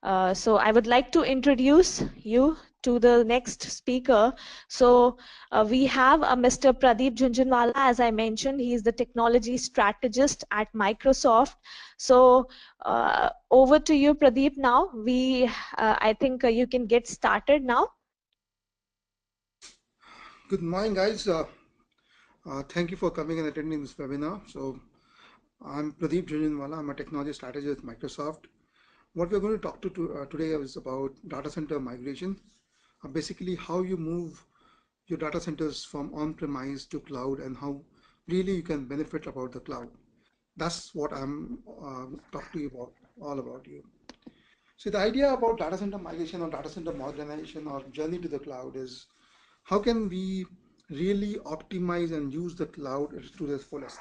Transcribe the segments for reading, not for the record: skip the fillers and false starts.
So I would like to introduce you to the next speaker. So we have Mr. Pradeep Jhunjhunwala. As I mentioned, he is the technology strategist at Microsoft. So over to you, Pradeep. Now I think you can get started now. Good morning, guys. Thank you for coming and attending this webinar. So, I'm Pradeep Jhunjhunwala. I'm a technology strategist at Microsoft. What we're going to talk to today is about data center migration, basically how you move your data centers from on-premise to cloud and how really you can benefit about the cloud. That's what I'm talking to you about, all about you. So the idea about data center migration or data center modernization or journey to the cloud is how can we really optimize and use the cloud to the fullest?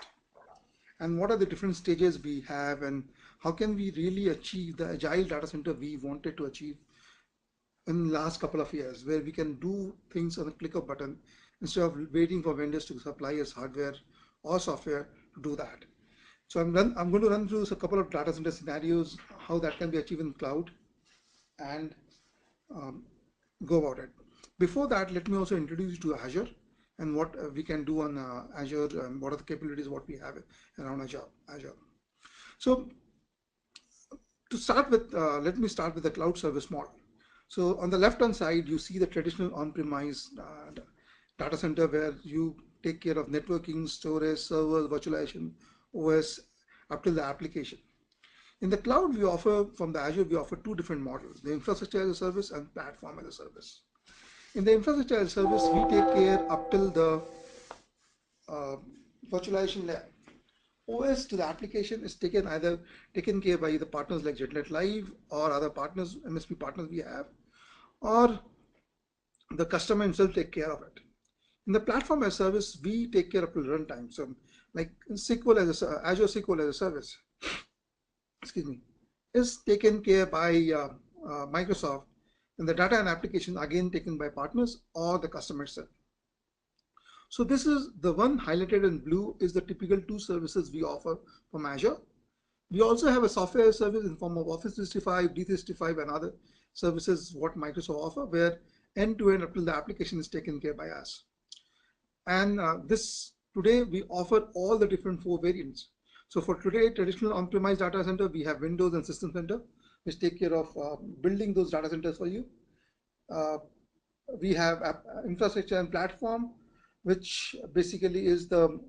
And what are the different stages we have and how can we really achieve the agile data center we wanted to achieve in the last couple of years, where we can do things on a click of button instead of waiting for vendors to supply us hardware or software to do that. So I'm going to run through a couple of data center scenarios, how that can be achieved in cloud, and um, go about it. Before that, let me also introduce you to Azure and what we can do on Azure and what are the capabilities what we have around Azure. So to start with, let me start with the cloud service model. So on the left-hand side, you see the traditional on-premise data center where you take care of networking, storage, servers, virtualization, OS, up to the application. In the cloud, we offer, from the Azure, we offer two different models, the infrastructure as a service and platform as a service. In the infrastructure as a service, we take care up till the uh, virtualization layer. OS to the application is taken care by the partners like JetNet Live or other partners, MSP partners we have, or the customer himself take care of it. In the platform as a service, we take care of the runtime. So like Azure SQL as a service, excuse me, is taken care by Microsoft, and the data and application again taken by partners or the customer itself. So this is the one highlighted in blue is the typical two services we offer from Azure. We also have a software service in form of Office 365, D365 and other services what Microsoft offer where end-to-end up till the application is taken care by us. And this today we offer all the different four variants. So for today, traditional on-premise data center, we have Windows and System Center, which take care of building those data centers for you. Uh, we have infrastructure and platform, which basically is the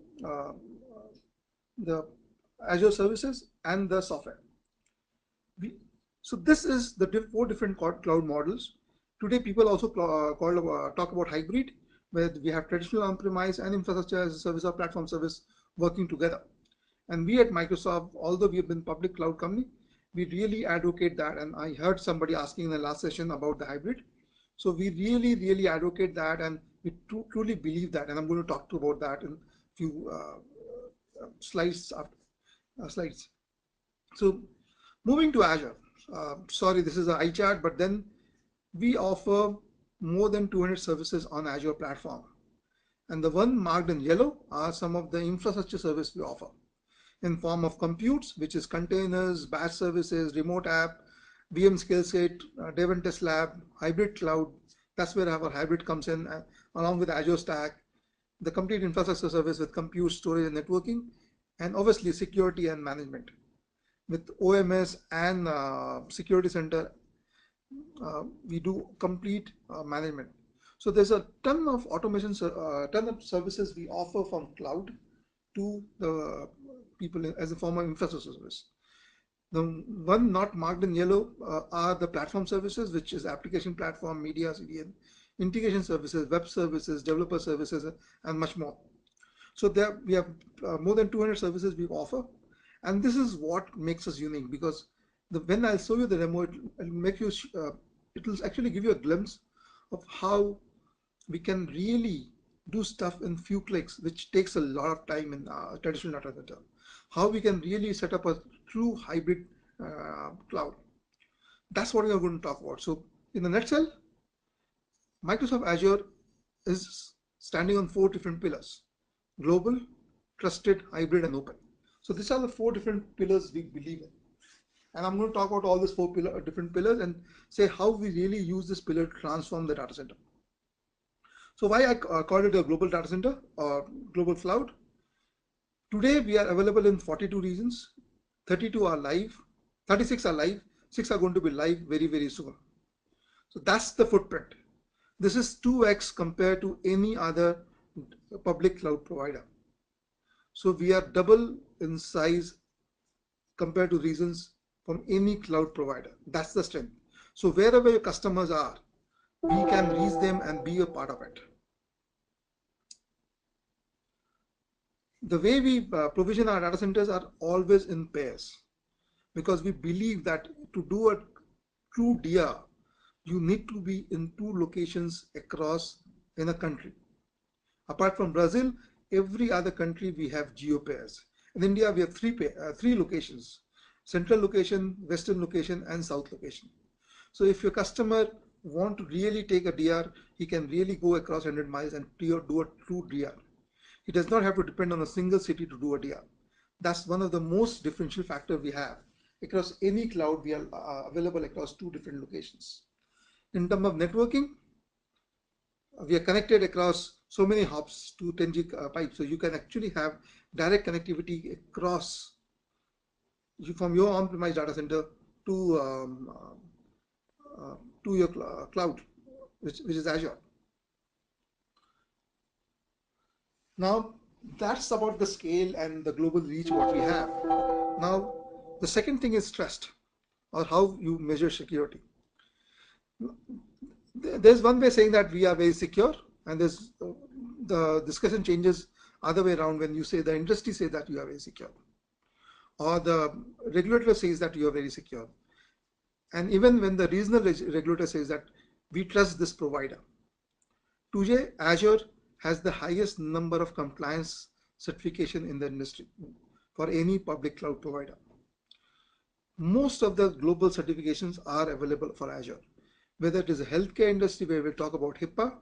Azure services and the software. So this is the four different cloud models. Today, people also talk about hybrid, where we have traditional on-premise and infrastructure as a service or platform service working together. And we at Microsoft, although we have been public cloud company, we really advocate that. And I heard somebody asking in the last session about the hybrid. So we really, really advocate that, and we truly believe that. And I'm going to talk to about that in a few slides. Slides. So moving to Azure. Sorry, this is an eye chart, but then we offer more than 200 services on Azure platform. And the one marked in yellow are some of the infrastructure service we offer in form of computes, which is containers, batch services, remote app, VM skill set, dev and test lab, hybrid cloud. That's where our hybrid comes in, along with Azure Stack, the complete infrastructure service with compute, storage, and networking, and obviously security and management with OMS and security center. We do complete management. So there's a ton of automation, ton of services we offer from cloud to the people as a form of infrastructure service. The one not marked in yellow are the platform services, which is application platform, media, CDN, integration services, web services, developer services, and much more. So there we have more than 200 services we offer, and this is what makes us unique because when I show you the demo, it'll make you it will actually give you a glimpse of how we can really do stuff in few clicks, which takes a lot of time in traditional data center. How we can really set up a true hybrid cloud. That's what we are going to talk about. So in a nutshell, Microsoft Azure is standing on four different pillars: global, trusted, hybrid, and open. So these are the four different pillars we believe in. And I'm going to talk about all these different pillars and say how we really use this pillar to transform the data center. So why I called it a global data center or global cloud? Today we are available in 42 regions, 32 are live, 36 are live, 6 are going to be live very, very soon. So that's the footprint. This is 2x compared to any other public cloud provider. So we are double in size compared to regions from any cloud provider. That's the strength. So wherever your customers are, we can reach them and be a part of it. The way we provision our data centers are always in pairs, because we believe that to do a true DR, you need to be in 2 locations across in a country. Apart from Brazil, every other country we have geo pairs. In India, we have three locations: central location, western location, and south location. So if your customer want to really take a DR, he can really go across 100 miles and do a true DR. He does not have to depend on a single city to do a DR. That's one of the most differential factor we have. Across any cloud, we are available across 2 different locations. In terms of networking, we are connected across so many hops to 10G pipes. So you can actually have direct connectivity across from your on-premise data center to your cloud, which is Azure. Now that's about the scale and the global reach what we have. Now the second thing is trust, or how you measure security. There's one way saying that we are very secure, and there's the discussion changes other way around when you say the industry says that you are very secure, or the regulator says that you are very secure, and even when the regional regulator says that we trust this provider. Today, Azure has the highest number of compliance certification in the industry for any public cloud provider. Most of the global certifications are available for Azure, whether it is a healthcare industry where we talk about HIPAA,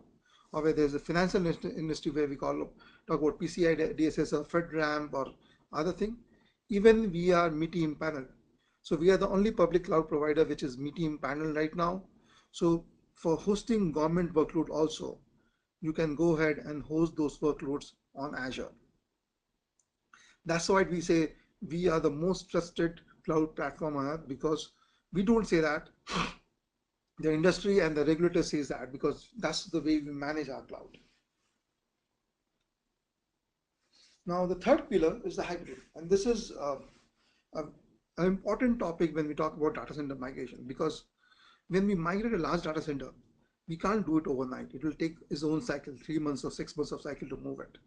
or whether there's a financial industry where we talk about PCI DSS or FedRAMP or other thing. Even we are MITI impaneled. So we are the only public cloud provider which is MITI impaneled right now. So for hosting government workload also, you can go ahead and host those workloads on Azure. That's why we say we are the most trusted cloud platform on earth, because we don't say that. The industry and the regulator says that, because that's the way we manage our cloud. Now the third pillar is the hybrid, and this is an important topic when we talk about data center migration, because when we migrate a large data center, we can't do it overnight. It will take its own cycle, 3 months or 6 months of cycle to move it.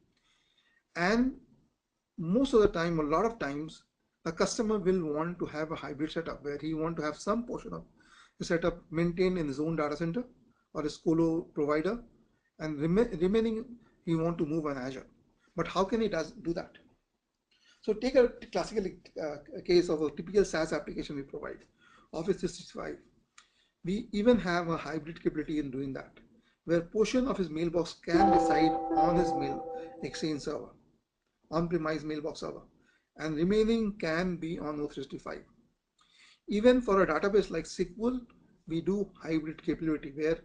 And most of the time, a lot of times, a customer will want to have a hybrid setup where he want to have some portion of the setup maintained in his own data center or his colo provider, and remaining he want to move on Azure. But how can he do that? So take a classical case of a typical SaaS application we provide, Office 365. We even have a hybrid capability in doing that, where portion of his mailbox can reside on his mail Exchange server, on-premise mailbox server, and remaining can be on O365. Even for a database like SQL, we do hybrid capability where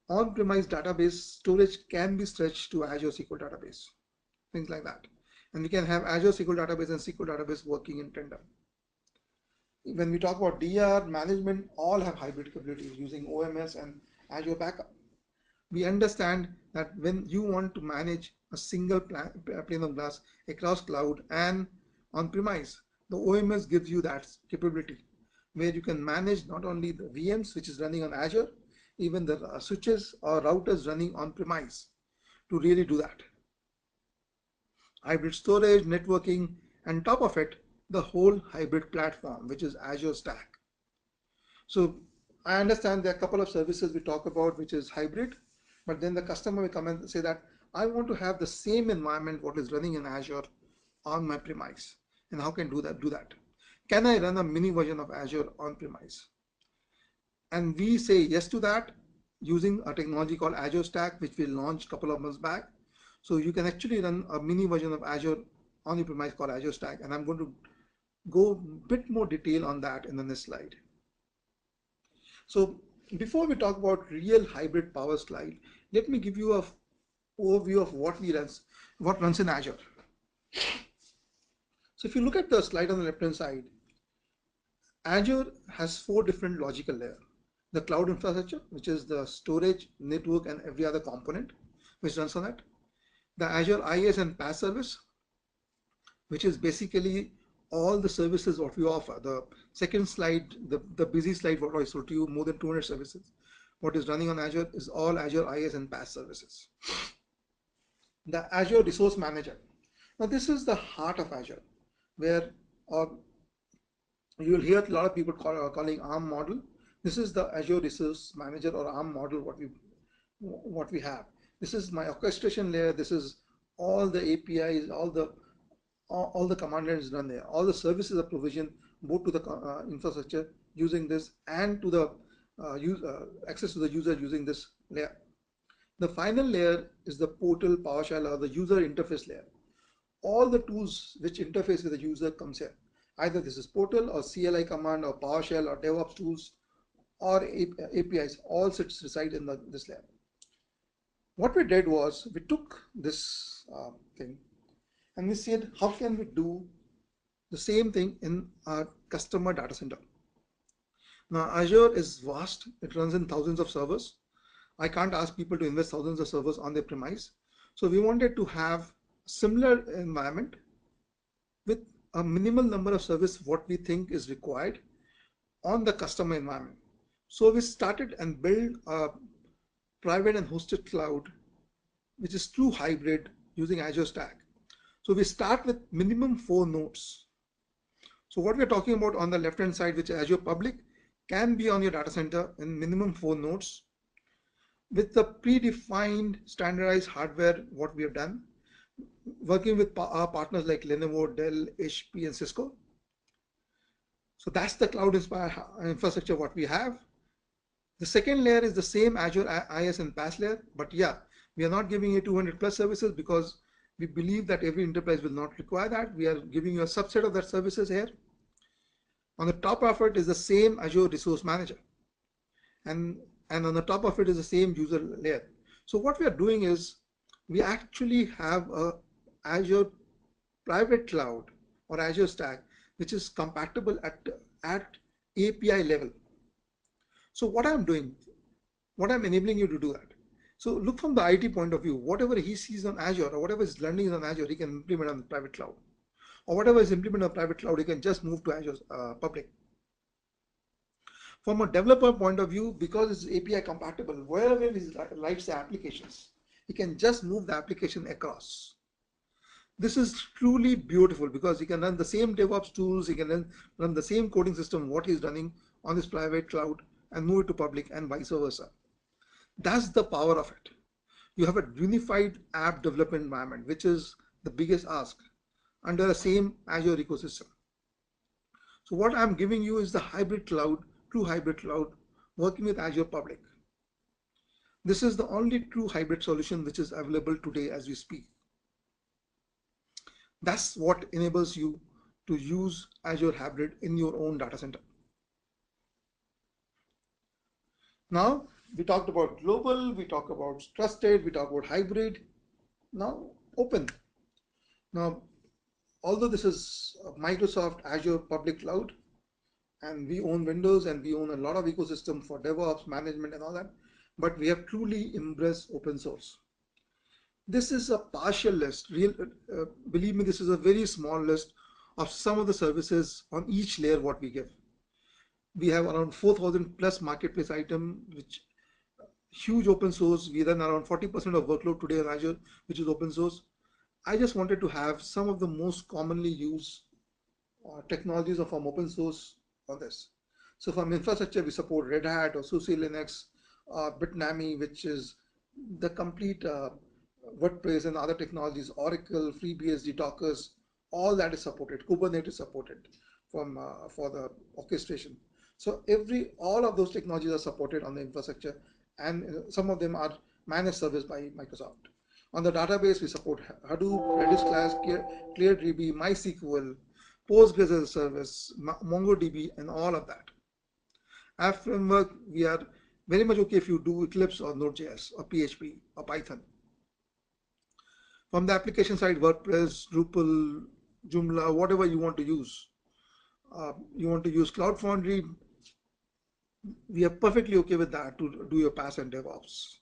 on-premise database storage can be stretched to Azure SQL database, things like that. And we can have Azure SQL database and SQL database working in tandem. When we talk about DR management, all have hybrid capabilities using OMS and Azure Backup. We understand that when you want to manage a single pane of glass across cloud and on-premise, the OMS gives you that capability, where you can manage not only the VMs which is running on Azure, even the switches or routers running on-premise to really do that. Hybrid storage, networking, and top of it, the whole hybrid platform, which is Azure Stack. So I understand there are a couple of services we talk about which is hybrid, but then the customer will come and say that I want to have the same environment what is running in Azure on my premise. And how can I do that? Can I run a mini version of Azure on premise? And we say yes to that using a technology called Azure Stack, which we launched a couple of months back. So you can actually run a mini version of Azure on your premise called Azure Stack. And I'm going to go a bit more detail on that in the next slide. So before we talk about real hybrid power slide, let me give you a overview of what runs in Azure. So if you look at the slide on the left hand side, Azure has 4 different logical layers. The cloud infrastructure, which is the storage, network, and every other component which runs on it. The Azure IaaS and PaaS service, which is basically all the services what we offer. The second slide, the busy slide, what I showed to you, more than 200 services. What is running on Azure is all Azure IaaS and PaaS services. The Azure Resource Manager. Now this is the heart of Azure, where you will hear a lot of people calling ARM model. This is the Azure Resource Manager or ARM model what we have. This is my orchestration layer. This is all the APIs, all the command lines run there. All the services are provisioned both to the infrastructure using this and to the access to the user using this layer. The final layer is the portal, PowerShell, or the user interface layer. All the tools which interface with the user comes here. Either this is portal or CLI command or PowerShell or DevOps tools or APIs, all reside in this layer. What we did was we took this thing and we said, how can we do the same thing in our customer data center? Now Azure is vast. It runs in thousands of servers. I can't ask people to invest thousands of servers on their premise. So we wanted to have similar environment with a minimal number of services what we think is required on the customer environment. So we started and built a private and hosted cloud, which is true hybrid using Azure Stack. So we start with minimum 4 nodes. So what we're talking about on the left hand side, which is Azure Public, can be on your data center in minimum 4 nodes with the predefined standardized hardware what we have done, working with our partners like Lenovo, Dell, HP, and Cisco. So that's the cloud infrastructure what we have. The second layer is the same Azure IaaS and PaaS layer, but yeah, we are not giving you 200 plus services because we believe that every enterprise will not require that. We are giving you a subset of that services here. On the top of it is the same Azure Resource Manager. And on the top of it is the same user layer. So what we are doing is we actually have a Azure private cloud or Azure Stack, which is compatible at API level. So what I'm doing, what I'm enabling you to do that. So look from the IT point of view, whatever he sees on Azure or whatever is learning on Azure, he can implement on the private cloud. Or whatever is implemented on private cloud, he can just move to Azure public. From a developer point of view, because it's API compatible, wherever he writes the applications, he can just move the application across. This is truly beautiful because he can run the same DevOps tools, he can run the same coding system, what he's running on his private cloud and move it to public and vice versa. That's the power of it. You have a unified app development environment, which is the biggest ask under the same Azure ecosystem. So what I'm giving you is the hybrid cloud, true hybrid cloud, working with Azure Public. This is the only true hybrid solution which is available today as we speak. That's what enables you to use Azure Hybrid in your own data center. Now, we talked about global, we talked about trusted, we talked about hybrid. Now, open. Now, although this is Microsoft Azure Public Cloud, and we own Windows and we own a lot of ecosystem for DevOps, management and all that, but we have truly embraced open source. This is a partial list. Believe me, this is a very small list of some of the services on each layer what we give. We have around 4,000 plus marketplace item, which huge open source. We run around 40% of workload today on Azure, which is open source. I just wanted to have some of the most commonly used technologies from open source on this. So from infrastructure, we support Red Hat or SUSE Linux, Bitnami, which is the complete WordPress and other technologies, Oracle, FreeBSD, Docker, all that is supported. Kubernetes supported for the orchestration. So all of those technologies are supported on the infrastructure, and some of them are managed service by Microsoft. On the database, we support Hadoop, Redis Class, ClearDB, MySQL, Postgres as a service, MongoDB, and all of that. App framework, we are very much okay if you do Eclipse or Node.js or PHP or Python. From the application side, WordPress, Drupal, Joomla, whatever you want to use. You want to use Cloud Foundry, we are perfectly okay with that to do your PaaS and DevOps.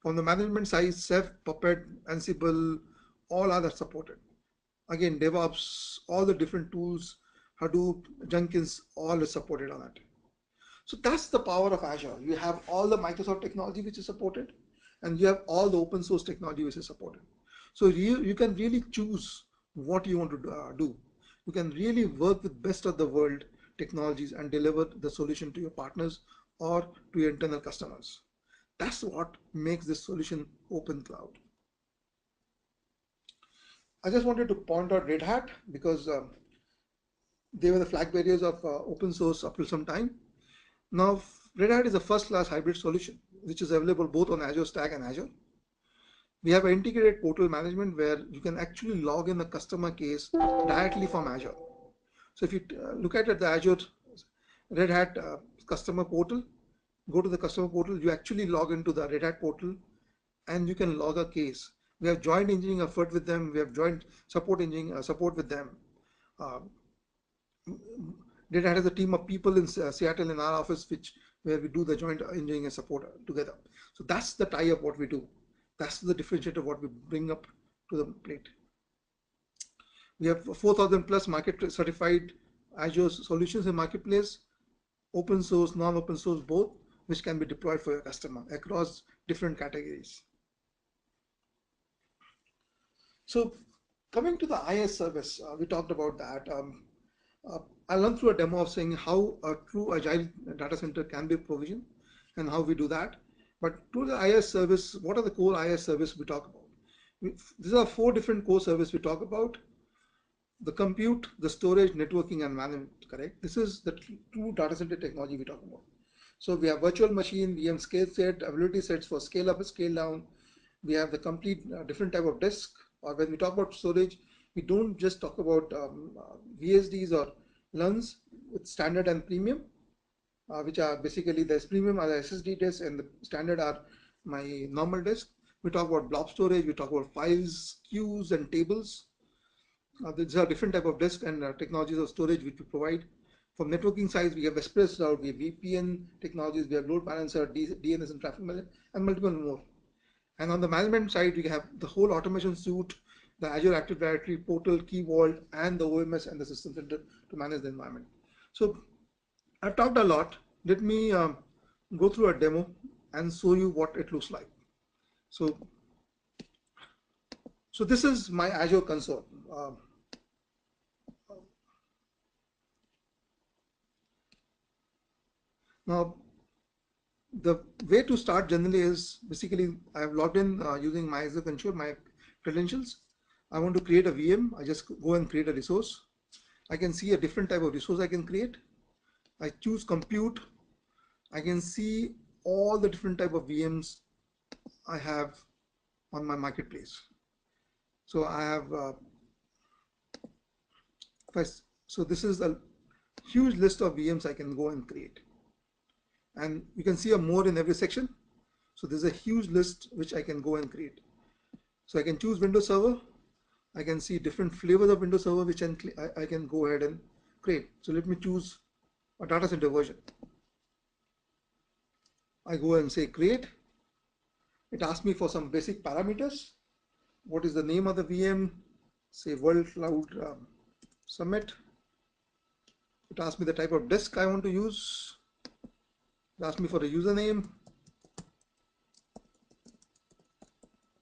From the management side, Ceph, Puppet, Ansible, all are supported. Again, DevOps, all the different tools, Hadoop, Jenkins, all is supported on it. So that's the power of Azure. You have all the Microsoft technology which is supported, and you have all the open source technology which is supported. So you can really choose what you want to do. You can really work with best of the world technologies and deliver the solution to your partners or to your internal customers. That's what makes this solution open cloud. I just wanted to point out Red Hat because they were the flag bearers of open source up to some time. Now, Red Hat is a first-class hybrid solution, which is available both on Azure Stack and Azure. We have an integrated portal management where you can actually log in a customer case directly from Azure. So if you look at the Azure Red Hat customer portal, go to the customer portal, you actually log into the Red Hat portal and you can log a case. We have joint engineering effort with them. We have joint support engineering support with them. Red Hat has a team of people in Seattle in our office, where we do the joint engineering and support together. So that's the tie-up what we do. That's the differentiator what we bring up to the plate. We have 4,000 plus market certified Azure solutions in marketplace, open source, non-open source both, which can be deployed for your customer across different categories. So coming to the IaaS service, we talked about that. I'll run through a demo of saying how a true agile data center can be provisioned and how we do that. But to the IaaS service, what are the core IaaS service we talk about? These are 4 different core services we talk about. The compute, the storage, networking, and management, correct? This is the true data center technology we talk about. So we have virtual machine, we have scale set, availability sets for scale up and scale down. We have the complete different type of disk, or when we talk about storage, we don't just talk about VSDs or LUNs with standard and premium, which are basically there's premium are the SSD disks and the standard are my normal disk. We talk about blob storage, we talk about files, queues, and tables. These are different type of disk and technologies of storage which we provide. From networking side, we have express route, we have VPN technologies, we have load balancer, DNS and traffic management, and multiple more. And on the management side, we have the whole automation suite, the Azure Active Directory, portal, key vault, and the OMS and the system center to manage the environment. So I've talked a lot. Let me go through a demo and show you what it looks like. So this is my Azure console. Now, the way to start generally is basically I have logged in using my Azure console, my credentials. I want to create a VM. I just go and create a resource. I can see a different type of resource I can create. I choose compute. I can see all the different type of VMs I have on my marketplace. So I have so this is a huge list of VMs I can go and create. And you can see a more in every section. So there's a huge list which I can go and create. So I can choose Windows Server. I can see different flavors of Windows Server which I can go ahead and create. So let me choose a data center version. I go and say create. It asks me for some basic parameters. What is the name of the VM? Say World Cloud Summit. It asks me the type of disk I want to use. It asks me for a username,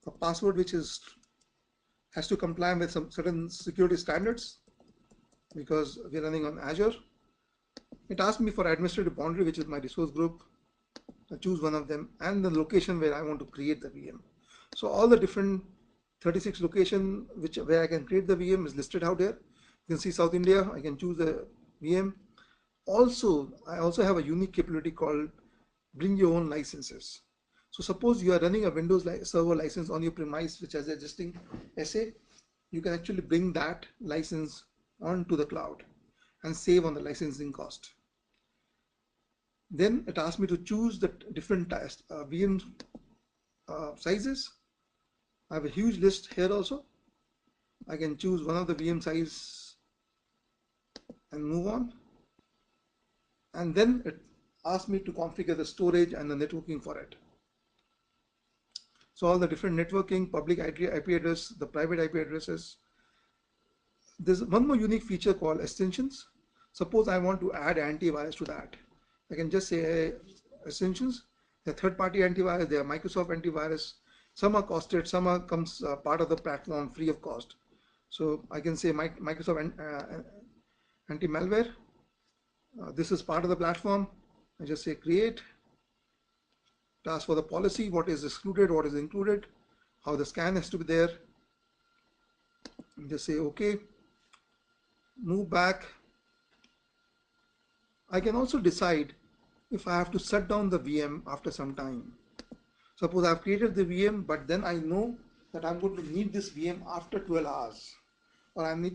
a password which has to comply with some certain security standards because we're running on Azure. It asks me for administrative boundary, which is my resource group. I choose one of them and the location where I want to create the VM. So all the different 36 location where I can create the VM is listed out here. You can see South India. I can choose the VM. Also, I also have a unique capability called bring your own licenses. So suppose you are running a Windows server license on your premise, which has existing SA, you can actually bring that license onto the cloud and save on the licensing cost. Then it asks me to choose the different VM sizes. I have a huge list here also. I can choose one of the VM size and move on. And then it asks me to configure the storage and the networking for it. So all the different networking, public IP address, the private IP addresses. There's one more unique feature called extensions. Suppose I want to add antivirus to that. I can just say, hey, extensions, they're third-party antivirus, they are Microsoft antivirus. Some are costed, some are comes part of the platform free of cost. So I can say Microsoft anti-malware. This is part of the platform. I just say create. Ask for the policy, what is excluded, what is included, how the scan has to be there. And just say okay. Move back. I can also decide if I have to shut down the VM after some time. Suppose I've created the VM, but then I know that I'm going to need this VM after 12 hours, or I need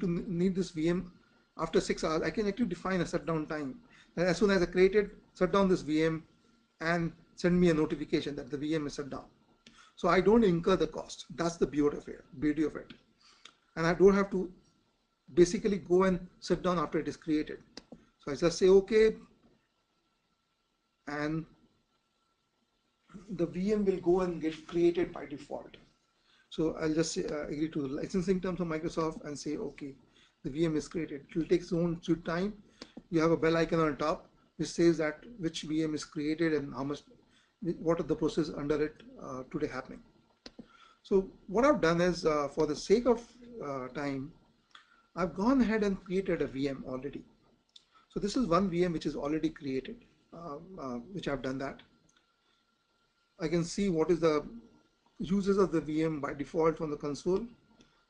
this VM after 6 hours. I can actually define a shutdown time. And as soon as I created, shut down this VM and send me a notification that the VM is shut down. So I don't incur the cost. That's the beauty of it. And I don't have to basically go and shut down after it is created. So I just say okay, and the VM will go and get created by default. So I'll just say, agree to the licensing terms of Microsoft and say okay, the VM is created. It will take its own sweet time. You have a bell icon on top which says that which VM is created and how much, what are the process under it today happening. So what I've done is, for the sake of time, I've gone ahead and created a VM already. So this is one VM which is already created, which I've done that. I can see what is the uses of the VM by default from the console.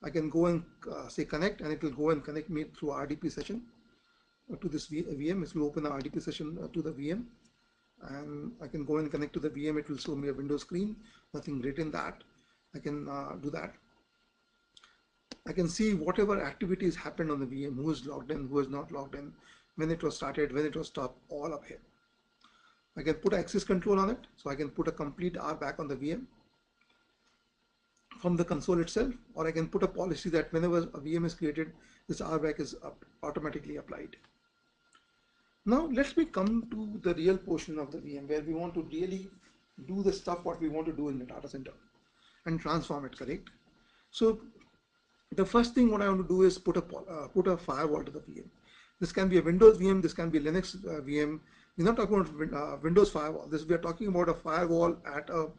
I can go and say connect, and it will go and connect me through RDP session to this VM. It will open the RDP session to the VM, and I can go and connect to the VM. It will show me a window screen, nothing great in that. I can do that. I can see whatever activities happened on the VM, who is logged in, who is not logged in, when it was started, when it was stopped, all up here. I can put access control on it, so I can put a complete RBAC on the VM from the console itself, or I can put a policy that whenever a VM is created, this RBAC is automatically applied. Now let me come to the real portion of the VM where we want to really do the stuff what we want to do in the data center and transform it, correct? So the first thing what I want to do is put a firewall to the VM. This can be a Windows VM, this can be a Linux VM. We're not talking about Windows firewall. We are talking about a firewall at a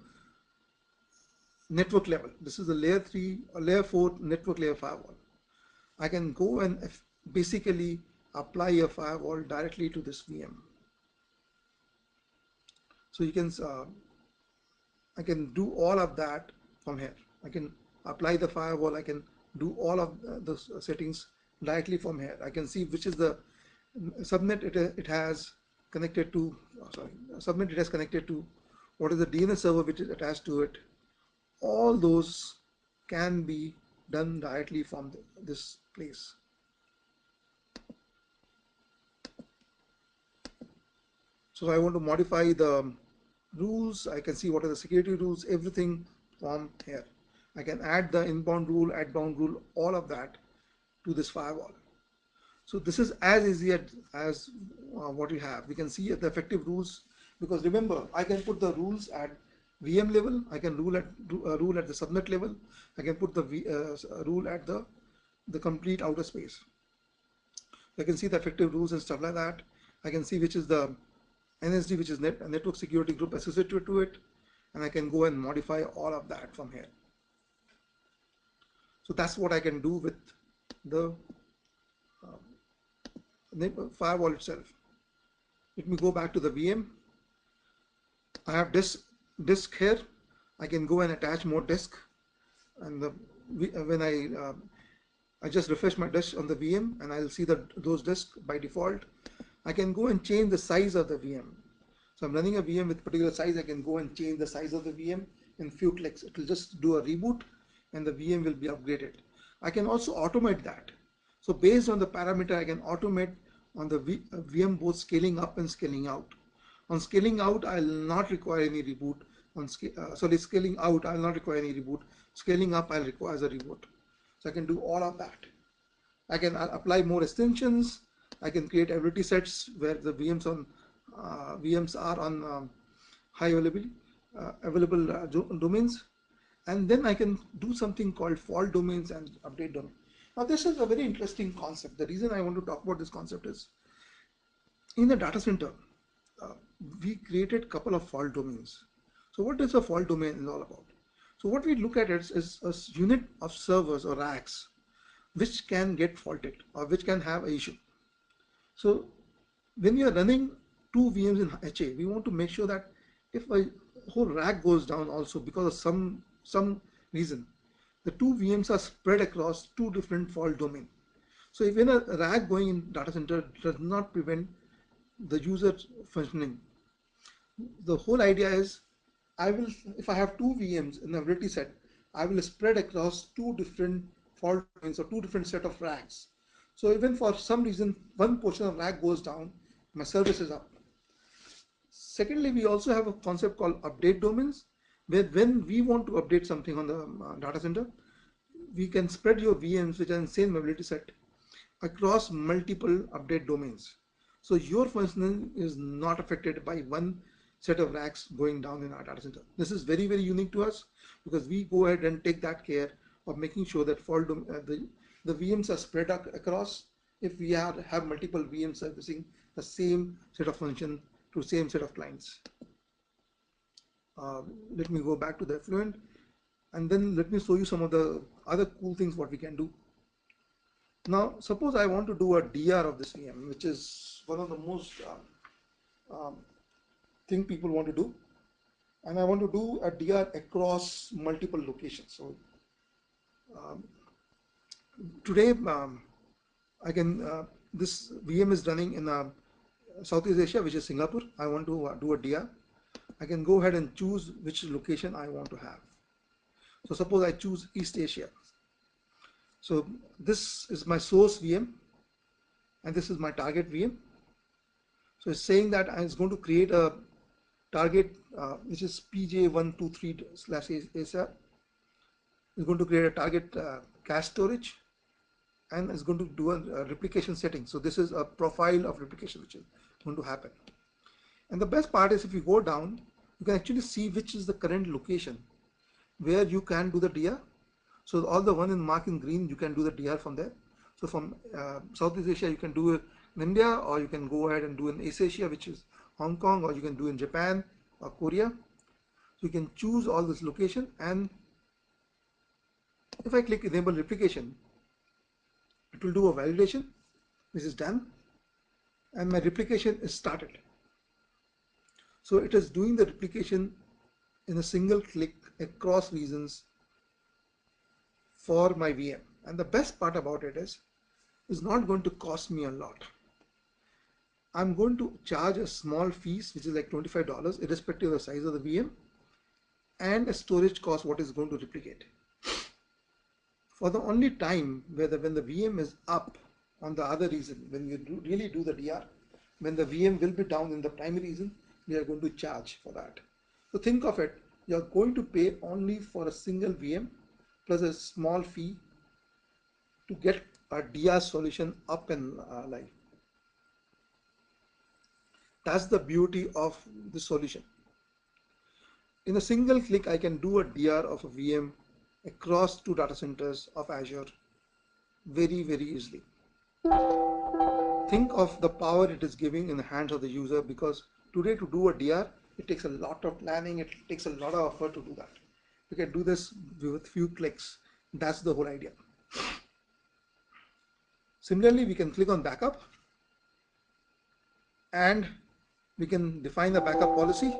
network level. This is a layer 3 or layer 4 network layer firewall. I can go and basically apply a firewall directly to this VM. So you can I can do all of that from here. I can apply the firewall. I can do all of the settings directly from here. I can see which is the subnet it has connected to. Subnet it has connected to. What is the DNS server which is attached to it? All those can be done directly from this place. So I want to modify the rules. I can see what are the security rules, everything from here. I can add the inbound rule, outbound rule, all of that to this firewall. So this is as easy as what we have. We can see the effective rules, because remember, I can put the rules at VM level. I can rule at the subnet level. I can put the rule at the complete outer space. I can see the effective rules and stuff like that. I can see which is the NSD, which is network security group associated to it, and I can go and modify all of that from here. So that's what I can do with the firewall itself. Let me go back to the VM. I have disk here. I can go and attach more disk, and when I just refresh my disk on the VM, and I'll see those disks by default. I can go and change the size of the VM. So I'm running a VM with particular size. I can go and change the size of the VM in few clicks. It will just do a reboot and the VM will be upgraded. I can also automate that. So based on the parameter, I can automate on the VM both scaling up and scaling out. On scaling out, I'll not require any reboot. Scaling out, I'll not require any reboot. Scaling up, I'll require a reboot. So I can do all of that. I can apply more extensions. I can create ability sets where the VMs are on high available domains, and then I can do something called fault domains and update domain. Now this is a very interesting concept. The reason I want to talk about this concept is in the data center, uh, we created a couple of fault domains. So what is a fault domain is all about? So what we look at is a unit of servers or racks which can get faulted or which can have an issue. So when we are running two VMs in HA, we want to make sure that if a whole rack goes down also because of some reason, the two VMs are spread across two different fault domains. So even a rack going in data center does not prevent the user functioning. The whole idea is if I have two VMs in the ability set, I will spread across two different fault domains or two different set of racks. So even for some reason, one portion of rack goes down, my service is up. Secondly, we also have a concept called update domains, where when we want to update something on the data center, we can spread your VMs, which are in the same ability set, across multiple update domains. So your functioning is not affected by one set of racks going down in our data center. This is very, very unique to us because we go ahead and take that care of making sure that the VMs are spread across if we have multiple VMs servicing the same set of function to same set of clients. Let me go back to the Fluent and then let me show you some of the other cool things what we can do. Now, suppose I want to do a DR of this VM, which is one of the most thing people want to do, and I want to do a DR across multiple locations. So today, I can this VM is running in Southeast Asia, which is Singapore. I want to do a DR. I can go ahead and choose which location I want to have. So suppose I choose East Asia. So this is my source VM and this is my target VM. So it's saying that it's going to create a target which is PJ123/ASR. It's going to create a target cache storage and it's going to do a replication setting. So this is a profile of replication which is going to happen. And the best part is if you go down, you can actually see which is the current location where you can do the DR. So all the one in mark in green, you can do the DR from there. So from Southeast Asia, you can do it in India, or you can go ahead and do in East Asia, which is Hong Kong, or you can do in Japan or Korea. So you can choose all this location, and if I click enable replication, it will do a validation. This is done, and my replication is started. So it is doing the replication in a single click across regions for my VM. And the best part about it is it's not going to cost me a lot. I'm going to charge a small fees, which is like $25, irrespective of the size of the VM, and a storage cost, what is going to replicate. For the only time when the VM is up on the other region, when you really do the DR, when the VM will be down in the primary region, we are going to charge for that. So think of it, you're going to pay only for a single VM plus a small fee to get a DR solution up and live. That's the beauty of the solution. In a single click, I can do a DR of a VM across two data centers of Azure very, very easily. Think of the power it is giving in the hands of the user, because today to do a DR, it takes a lot of planning, it takes a lot of effort to do that. You can do this with few clicks. That's the whole idea. Similarly, we can click on backup and we can define the backup policy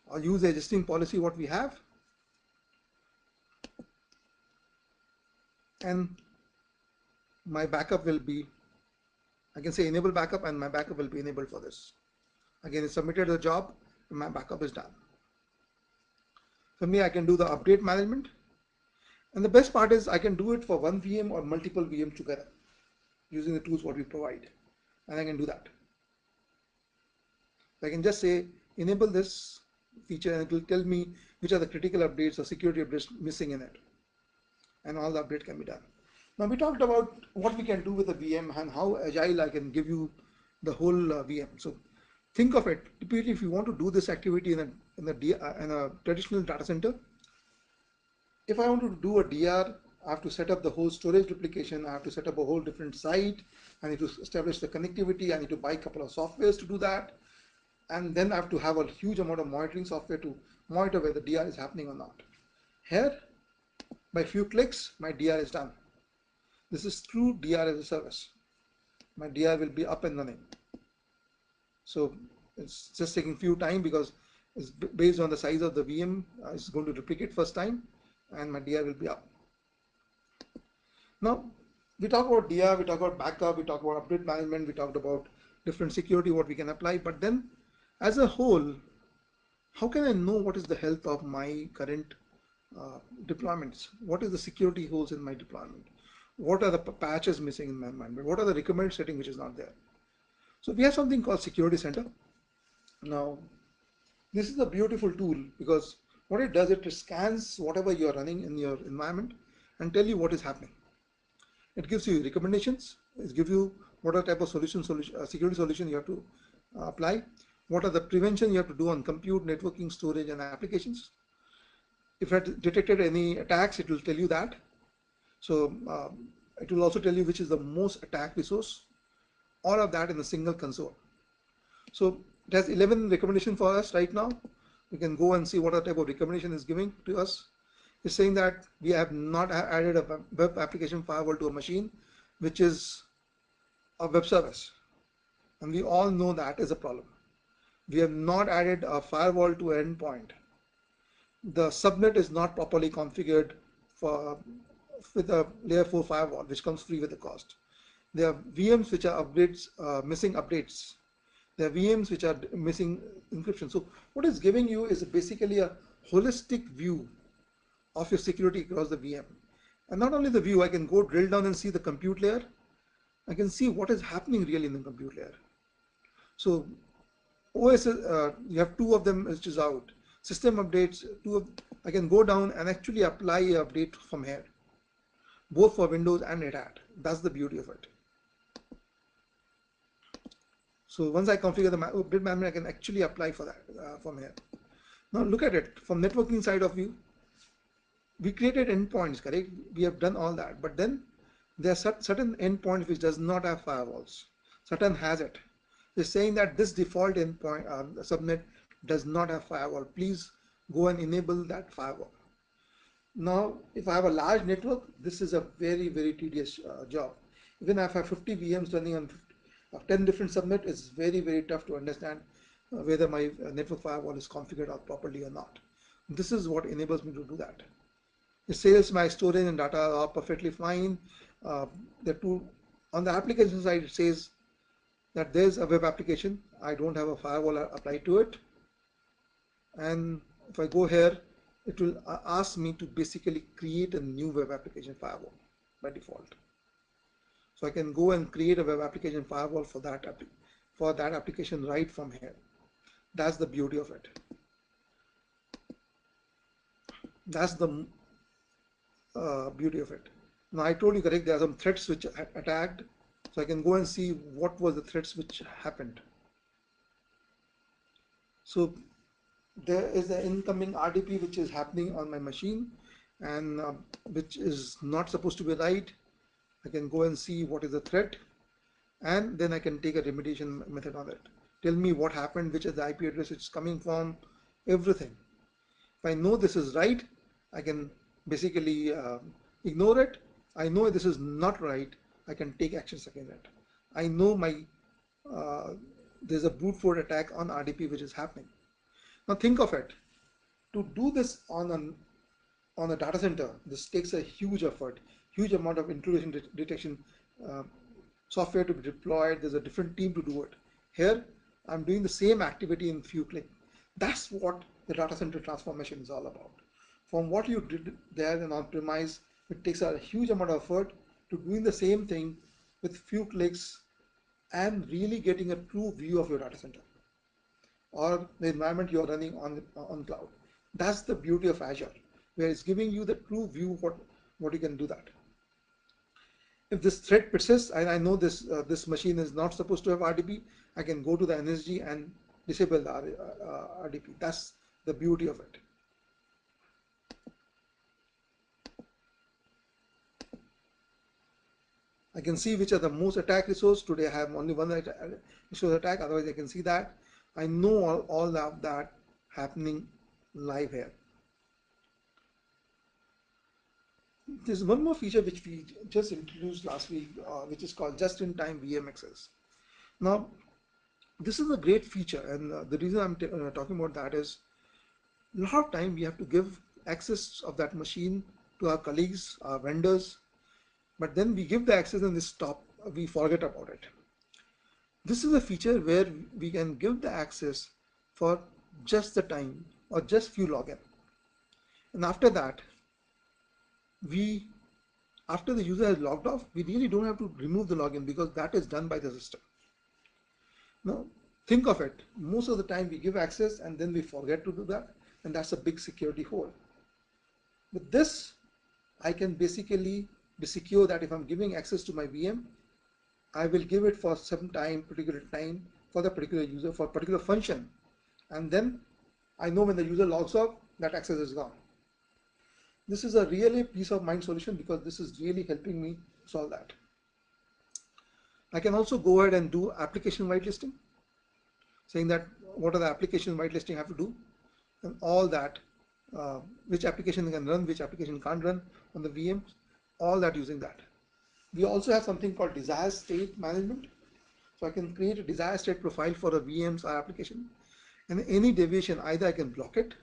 or use the existing policy what we have, and my backup will be, I can say enable backup, and my backup will be enabled for this. Again, it submitted the job and my backup is done. For me, I can do the update management, And the best part is I can do it for one VM or multiple VMs together using the tools what we provide. And I can do that. I can just say enable this feature and it will tell me which are the critical updates or security updates missing in it. And all the update can be done. Now we talked about what we can do with a VM and how agile I can give you the whole VM. So think of it. Typically, if you want to do this activity in a traditional data center, if I want to do a DR, I have to set up the whole storage replication. I have to set up a whole different site. I need to establish the connectivity. I need to buy a couple of softwares to do that. And then I have to have a huge amount of monitoring software to monitor whether the DR is happening or not. Here, by few clicks, my DR is done. This is true DR as a service. My DR will be up and running. So it's just taking few time because it's based on the size of the VM. It's going to replicate first time and my DR will be up. Now we talk about DR, we talk about backup, we talk about update management, we talked about different security, what we can apply, but then as a whole, how can I know what is the health of my current deployments? What is the security holes in my deployment? What are the patches missing in my environment? What are the recommended setting which is not there? So we have something called Security Center. Now, this is a beautiful tool because what it does, it scans whatever you are running in your environment and tell you what is happening. It gives you recommendations. It gives you what are type of security solution you have to apply. What are the prevention you have to do on compute, networking, storage, and applications. If it detected any attacks, it will tell you that. So it will also tell you which is the most attacked resource. All of that in a single console. So it has 11 recommendations for us right now. We can go and see what type of recommendation is giving to us. It's saying that we have not added a web application firewall to a machine, which is a web service. And we all know that is a problem. We have not added a firewall to an endpoint. The subnet is not properly configured for with a layer 4 firewall, which comes free with the cost. There are VMs which are missing updates. There are VMs which are missing encryption. So what it's giving you is basically a holistic view of your security across the VM. And not only the view, I can go drill down and see the compute layer. I can see what is happening really in the compute layer. So OS, you have two of them which is out. System updates, I can go down and actually apply an update from here, both for Windows and Red Hat. That's the beauty of it. So once I configure the update management, I can actually apply for that from here. Now look at it from networking side of view. We created endpoints, correct? We have done all that, but then there are certain endpoints which does not have firewalls. Certain has it. It's saying that this default endpoint subnet does not have firewall. Please go and enable that firewall. Now, if I have a large network, this is a very, very tedious job. Even if I have 50 VMs running on 10 different subnets, it's very, very tough to understand whether my network firewall is configured out properly or not. This is what enables me to do that. It says my storage and data are perfectly fine. On the application side, it says that there's a web application. I don't have a firewall applied to it. And if I go here, it will ask me to basically create a new web application firewall by default. So I can go and create a web application firewall for that application right from here. That's the beauty of it. That's the beauty of it. Now I told you, correct, there are some threats which attacked. So I can go and see what was the threats which happened. So there is an incoming RDP which is happening on my machine and which is not supposed to be right. I can go and see what is the threat and then I can take a remediation method on it. Tell me what happened, which is the IP address it's coming from, everything. If I know this is right, I can basically ignore it. I know this is not right, I can take actions against it. I know there's a brute force attack on RDP which is happening. Now think of it. To do this on a data center, this takes a huge effort, huge amount of intrusion detection software to be deployed. There's a different team to do it. Here, I'm doing the same activity in few clicks. That's what the data center transformation is all about. from what you did there in on-premise. It takes a huge amount of effort to doing the same thing with few clicks and really getting a true view of your data center or the environment you're running on cloud. That's the beauty of Azure, where it's giving you the true view what you can do that. If this threat persists, and I know this machine is not supposed to have RDP, I can go to the NSG and disable the RDP. That's the beauty of it. I can see which are the most attacked resource. Today I have only one resource attack, otherwise I can see that. I know all of that happening live here. There's one more feature which we just introduced last week, which is called just-in-time VM access. Now, this is a great feature, and the reason I'm talking about that is a lot of time we have to give access of that machine to our colleagues, our vendors, but then we give the access and we forget about it. This is a feature where we can give the access for just the time or just few login. And after that, after the user has logged off, we really don't have to remove the login because that is done by the system. Now, think of it. Most of the time we give access and then we forget to do that, and that's a big security hole. With this, I can basically be secure that if I'm giving access to my VM, I will give it for some time, particular time, for the particular user, for a particular function. And then I know when the user logs off, that access is gone. This is a really peace of mind solution because this is really helping me solve that. I can also go ahead and do application whitelisting, saying that what are the application whitelisting I have to do, and all that, which application can run, which application can't run on the VMs, all that using that. We also have something called desired state management. So I can create a desired state profile for a VM's application, and any deviation, either I can block it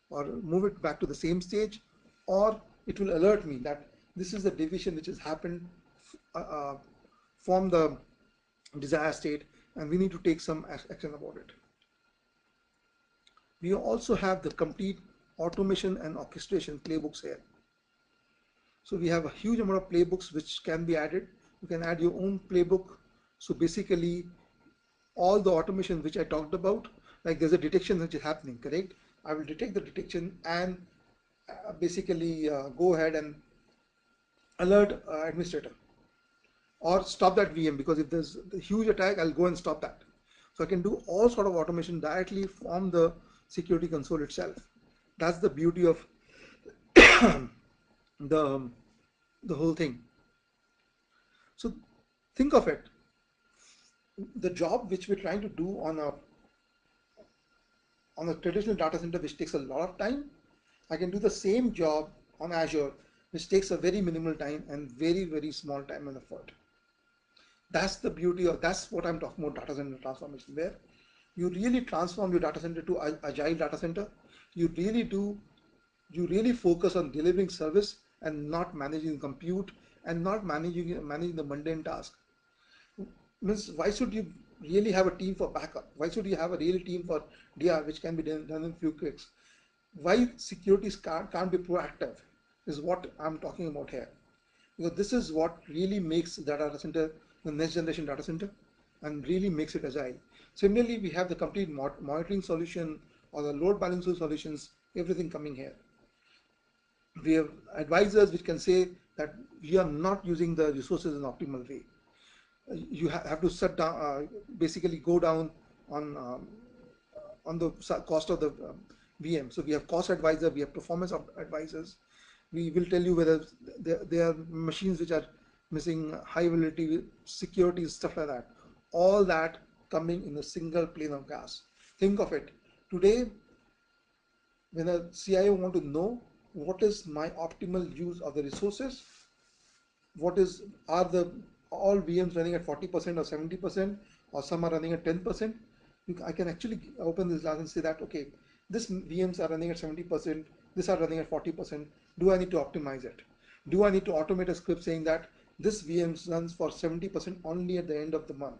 or move it back to the same stage, or it will alert me that this is the deviation which has happened from the desired state and we need to take some action about it. We also have the complete automation and orchestration playbooks here. So we have a huge amount of playbooks which can be added. You can add your own playbook. So basically all the automation which I talked about, like there's a detection which is happening, correct? I will detect the detection and basically go ahead and alert administrator or stop that VM, because if there's a huge attack, I'll go and stop that. So I can do all sort of automation directly from the security console itself. That's the beauty of the whole thing. So think of it, the job which we're trying to do on a traditional data center, which takes a lot of time, I can do the same job on Azure, which takes a very minimal time and very, very small time and effort. That's the beauty of, that's what I'm talking about, data center transformation, where you really transform your data center to agile data center. You really focus on delivering service and not managing compute and not managing the mundane task. Means, why should you really have a team for backup? Why should you have a real team for DR, which can be done in few clicks? Why securities can't be proactive is what I'm talking about here. Because this is what really makes the data center the next generation data center and really makes it agile. Similarly, we have the complete monitoring solution or the load balancing solutions, everything coming here. We have advisors which can say that we are not using the resources in an optimal way. You have to shut down, basically go down on the cost of the VM. So we have cost advisor, we have performance advisors. We will tell you whether there are machines which are missing high availability, security, stuff like that. All that coming in a single pane of glass. Think of it. Today, when a CIO want to know what is my optimal use of the resources, are the all VMs running at 40% or 70%, or some are running at 10%, I can actually open this glass and say that, okay, this VMs are running at 70%, this are running at 40%. Do I need to optimize it? Do I need to automate a script saying that this VM runs for 70% only at the end of the month?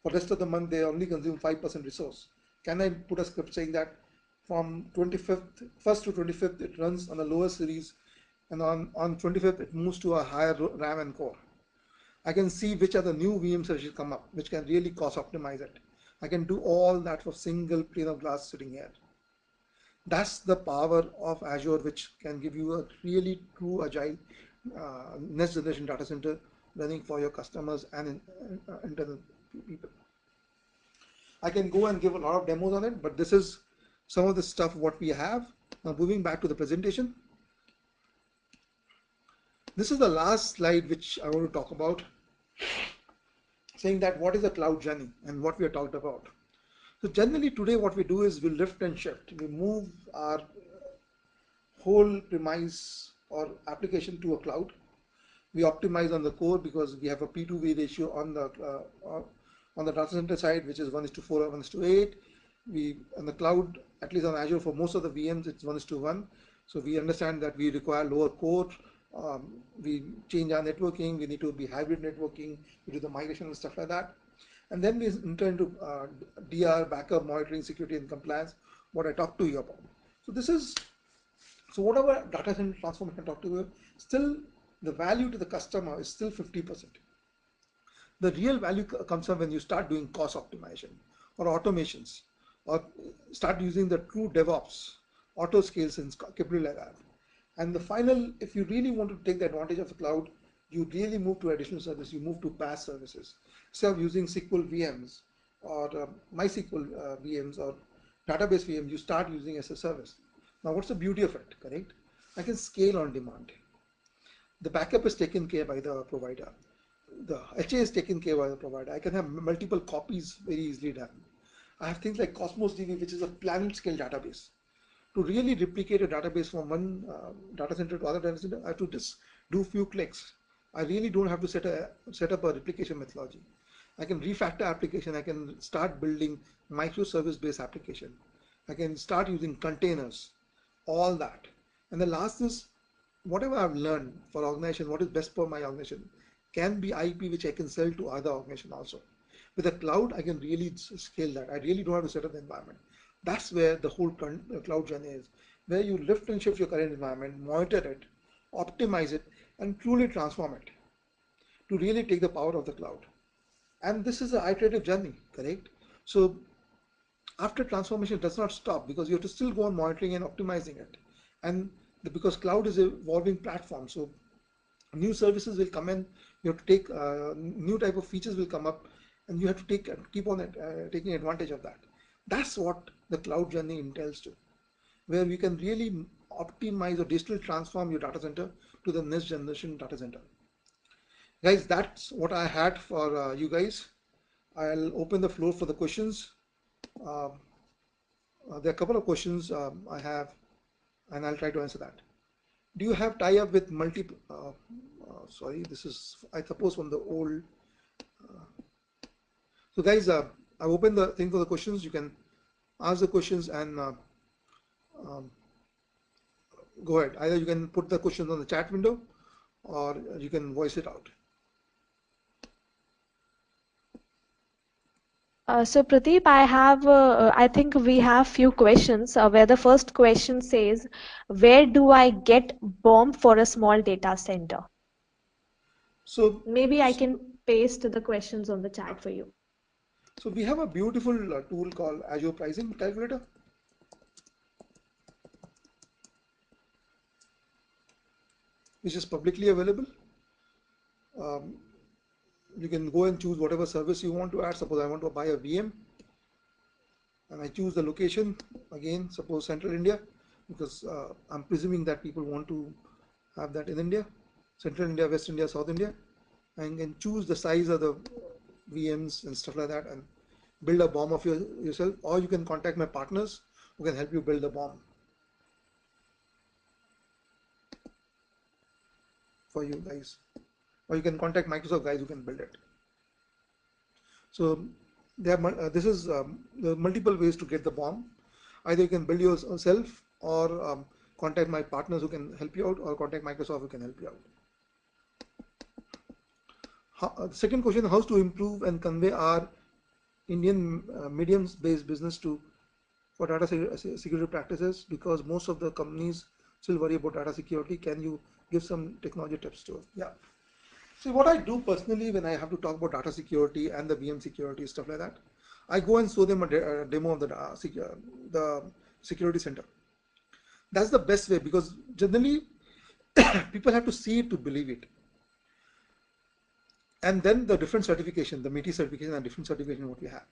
For the rest of the month, they only consume 5% resource. Can I put a script saying that from 25th, 1st to 25th, it runs on a lower series, and on 25th, it moves to a higher RAM and core. I can see which are the new VMs that should come up, which can really cost optimize it. I can do all that for single pane of glass sitting here. That's the power of Azure, which can give you a really true agile next generation data center running for your customers and internal people. I can go and give a lot of demos on it, but this is some of the stuff what we have. Now moving back to the presentation. This is the last slide which I want to talk about, saying that what is a cloud journey and what we are talked about. So generally today what we do is we lift and shift. We move our whole premise or application to a cloud. We optimize on the core because we have a P2V ratio on the data center side, which is 1:4 or 1:8. We on the cloud, at least on Azure, for most of the VMs, it's 1:1. So we understand that we require lower core. We change our networking. We need to be hybrid networking. We do the migration and stuff like that. And then we enter into DR, backup, monitoring, security, and compliance, what I talked to you about. So this is, so whatever data center transformation I talked to you, still the value to the customer is still 50%. The real value comes from when you start doing cost optimization or automations, or start using the true DevOps, auto scales and capability like that. And the final, if you really want to take the advantage of the cloud, you really move to additional service, you move to PaaS services. Instead of using SQL VMs or MySQL VMs or database VM, you start using as a service. Now, what's the beauty of it, correct? I can scale on demand. The backup is taken care by the provider. The HA is taken care by the provider. I can have multiple copies very easily done. I have things like Cosmos DB, which is a planet scale database. To really replicate a database from one data center to other data center, I have to just do few clicks. I really don't have to set up a replication methodology. I can refactor application. I can start building microservice based application. I can start using containers, all that. And the last is whatever I've learned for organization, what is best for my organization, can be IP which I can sell to other organization also. With the cloud, I can really scale that. I really don't have to set up the environment. That's where the whole cloud journey is, where you lift and shift your current environment, monitor it, optimize it, and truly transform it to really take the power of the cloud. And this is an iterative journey, correct? So after transformation, it does not stop because you have to still go on monitoring and optimizing it. And because cloud is an evolving platform, so new services will come in. You have to take new type of features will come up, and you have to keep on taking advantage of that. That's what the cloud journey entails to, where we can really optimize or digital transform your data center to the next generation data center. Guys, that's what I had for you guys. I'll open the floor for the questions. Uh, there are a couple of questions I have, and I'll try to answer that. Do you have tie-up with multiple? Sorry, this is I suppose from the old. So guys, I've opened the thing for the questions. You can ask the questions and um, go ahead. Either you can put the questions on the chat window, or you can voice it out. So Pradeep, I think we have few questions where the first question says, where do I get BOM for a small data center? So Maybe I can paste the questions on the chat for you. So we have a beautiful tool called Azure Pricing Calculator. Which is publicly available. Um, you can go and choose whatever service you want to add. Suppose I want to buy a VM, and I choose the location, again, suppose Central India, because I'm presuming that people want to have that in India, Central India, West India, South India, and can choose the size of the VMs and stuff like that, and build a BOM of yourself, or you can contact my partners who can help you build the BOM for you guys, or you can contact Microsoft guys who can build it. So this is there are multiple ways to get the BOM. Either you can build yourself, or contact my partners who can help you out, or contact Microsoft who can help you out. Second question: how to improve and convey our Indian medium-based business to for data security practices, because most of the companies still worry about data security. Can you give some technology tips to us? Yeah. See, what I do personally when I have to talk about data security and the VM security, stuff like that, I go and show them a demo of the security center. That's the best way, because generally people have to see it to believe it. And then the different certification, the MITI certification and different certification what we have.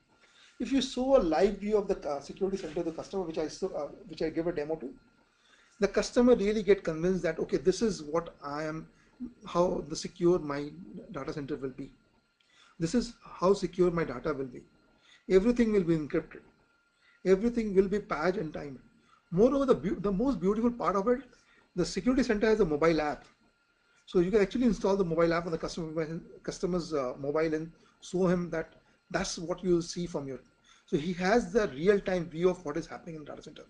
If you show a live view of the security center, the customer which I give a demo to, the customer really get convinced that okay, this is what I am, how the secure my data center will be. This is how secure my data will be. Everything will be encrypted. Everything will be patched and timed. Moreover, the most beautiful part of it, the security center has a mobile app. So you can actually install the mobile app on the customer's mobile and show him that that's what you will see from your. So he has the real-time view of what is happening in the data center.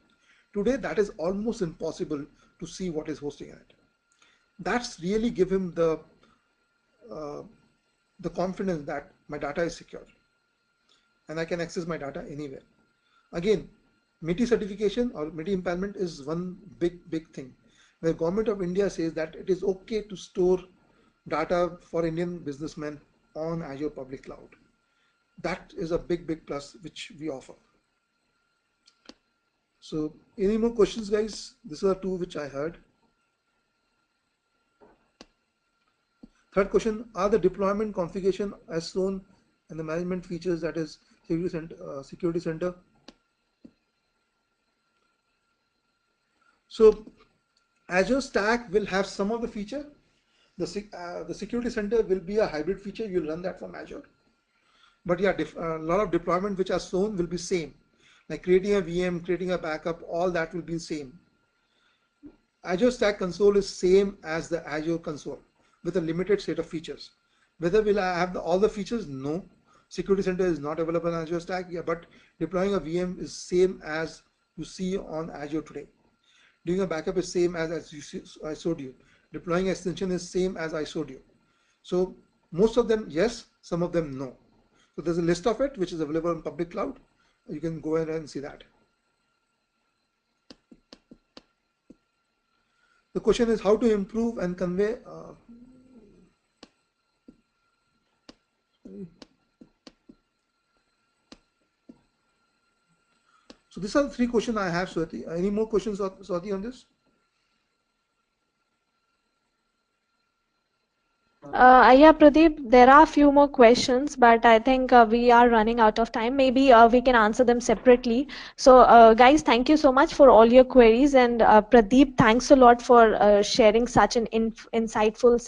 Today, that is almost impossible to see what is hosting in it. That's really give him uh, the confidence that my data is secure and I can access my data anywhere. Again, MITI certification or MITI empanelment is one big thing. The government of India says that it is okay to store data for Indian businessmen on Azure public cloud. That is a big plus which we offer. So any more questions, guys? These are two which I heard. Third question, are the deployment configuration as shown in the management features, that is security center? So Azure Stack will have some of the feature. The security center will be a hybrid feature. You'll run that from Azure. But yeah, a lot of deployment which are shown will be same. Like creating a VM, creating a backup, all that will be same. Azure Stack Console is same as the Azure Console with a limited set of features. Whether will I have all the features? No. Security Center is not available on Azure Stack, yeah, but deploying a VM is same as you see on Azure today. Doing a backup is same as I showed you. Deploying extension is same as I showed you. So most of them yes, some of them no. So there's a list of it which is available on public cloud. You can go ahead and see that. The question is how to improve and convey. So these are the three questions I have, Swati. Any more questions, Swati, on this? Yeah, Pradeep, there are a few more questions, but I think we are running out of time. Maybe we can answer them separately. So, guys, thank you so much for all your queries. And Pradeep, thanks a lot for sharing such an insightful